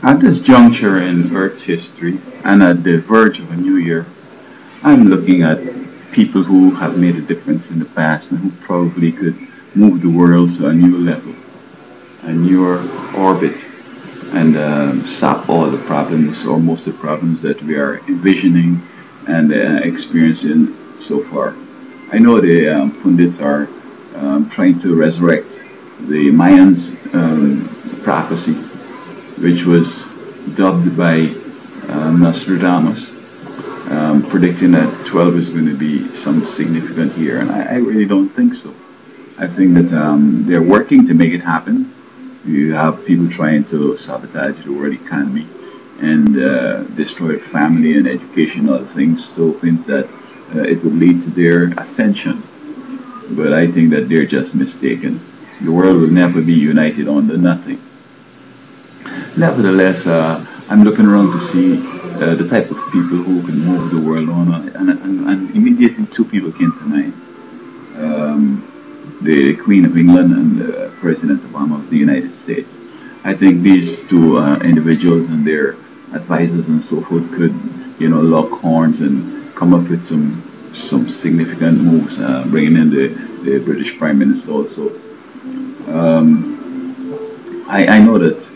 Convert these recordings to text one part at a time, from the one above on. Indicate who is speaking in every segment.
Speaker 1: At this juncture in Earth's history and at the verge of a new year, I'm looking at people who have made a difference in the past and who probably could move the world to a new level, a newer orbit, and stop all the problems or most of the problems that we are envisioning and experiencing so far. I know the pundits are trying to resurrect the Mayans' prophecy, which was dubbed by Nostradamus, predicting that 12 is going to be some significant year, and I really don't think so. I think that they're working to make it happen. You have people trying to sabotage the world economy and destroy family and education and other things to think that it would lead to their ascension. But I think that they're just mistaken. The world will never be united under nothing. Nevertheless, I'm looking around to see the type of people who can move the world on, and immediately two people came to mind. The Queen of England and President Obama of the United States. I think these two individuals and their advisors and so forth could, lock horns and come up with some significant moves, bringing in the British Prime Minister also. I know that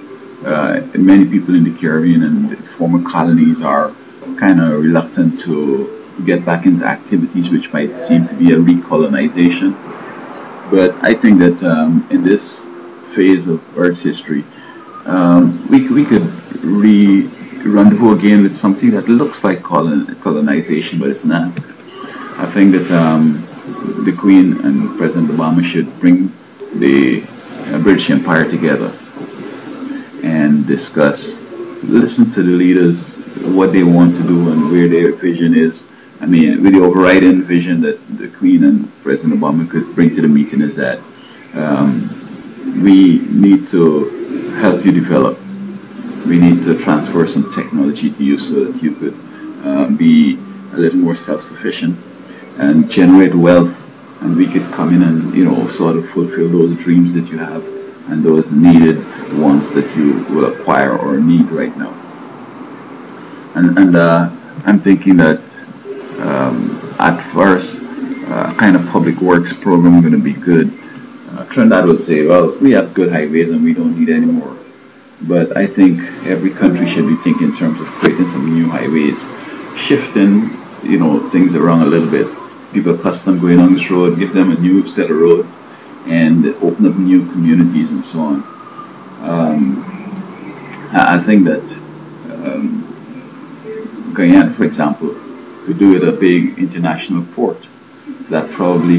Speaker 1: many people in the Caribbean and the former colonies are kind of reluctant to get back into activities which might seem to be a recolonization. But I think that in this phase of Earth's history, we could rendezvous again with something that looks like colonization, but it's not. I think that the Queen and President Obama should bring the British Empire together and discuss, listen to the leaders, what they want to do and where their vision is. I mean, with the overriding vision that the Queen and President Obama could bring to the meeting is that we need to help you develop. We need to transfer some technology to you so that you could be a little more self-sufficient and generate wealth, and we could come in and sort of fulfill those dreams that you have and those needed ones that you will acquire or need right now. And I'm thinking that at first, kind of public works program is going to be good. Trinidad would say, well, we have good highways and we don't need any more. But I think every country should be thinking in terms of creating some new highways, shifting, things around a little bit. People accustomed going on this road, give them a new set of roads, and open up new communities and so on. I think that Guyana, for example, could do with a big international port that probably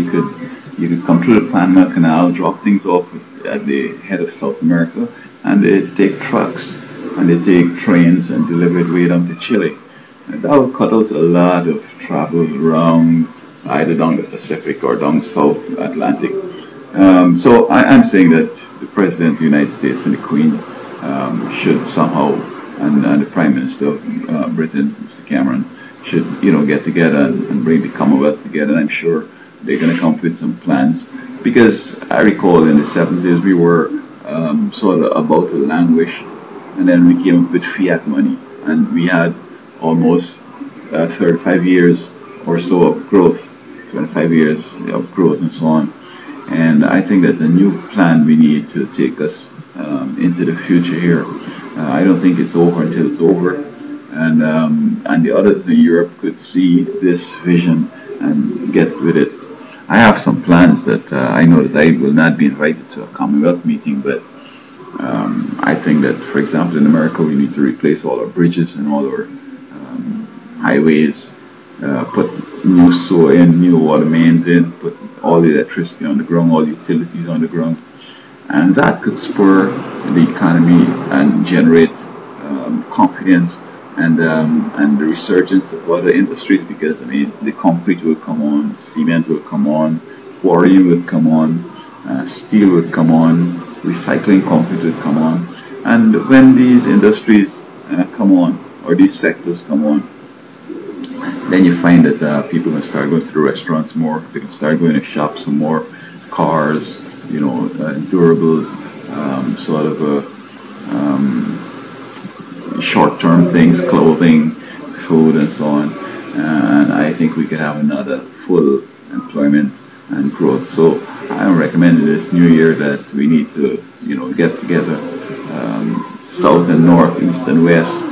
Speaker 1: you could come through the Panama Canal, drop things off at the head of South America, and they take trucks and they take trains and deliver it way down to Chile. And that would cut out a lot of travel around either down the Pacific or down South Atlantic. So I'm saying that the President of the United States and the Queen should somehow, and the Prime Minister of Britain, Mr. Cameron, should get together and bring the Commonwealth together. And I'm sure they're going to come up with some plans, because I recall in the 70s we were sort of about to languish, and then we came up with fiat money, and we had almost 35 years or so of growth, 25 years of growth and so on. And I think that the new plan we need to take us into the future here. I don't think it's over until it's over, and the others in Europe could see this vision and get with it. I have some plans that I know that I will not be invited to a Commonwealth meeting, but I think that, for example, in America, we need to replace all our bridges and all our highways, put new sewer in, new water mains in, put all the electricity on the ground, all utilities on the ground, and that could spur the economy and generate confidence and the resurgence of other industries, because I mean the concrete will come on, cement will come on, quarrying will come on, steel will come on, recycling concrete will come on, and when these industries come on, or these sectors come on, then you find that people can start going to the restaurants more, they can start going to shops some more, cars, durables, sort of short-term things, clothing, food, and so on. And I think we could have another full employment and growth. So I'm recommending this new year that we need to, get together, South and North, East and West,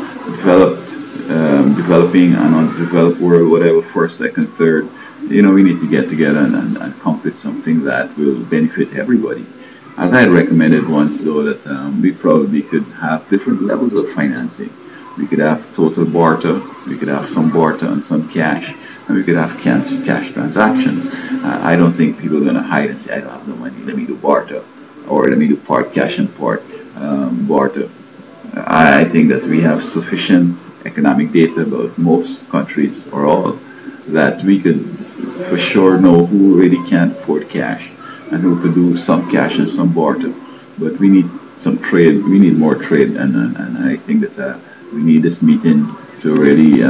Speaker 1: developing and undeveloped world, whatever, first, second, third. We need to get together and come up with something that will benefit everybody. As I had recommended once, though, that we probably could have different levels of financing. We could have total barter, we could have some barter and some cash, and we could have cash transactions. I don't think people are going to hide and say, I don't have no money, let me do barter, or let me do part cash and part barter. I think that we have sufficient economic data about most countries, or all, that we could for sure know who really can't afford cash and who could do some cash and some barter. But we need some trade, we need more trade, and I think that we need this meeting to really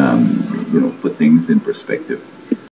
Speaker 1: put things in perspective.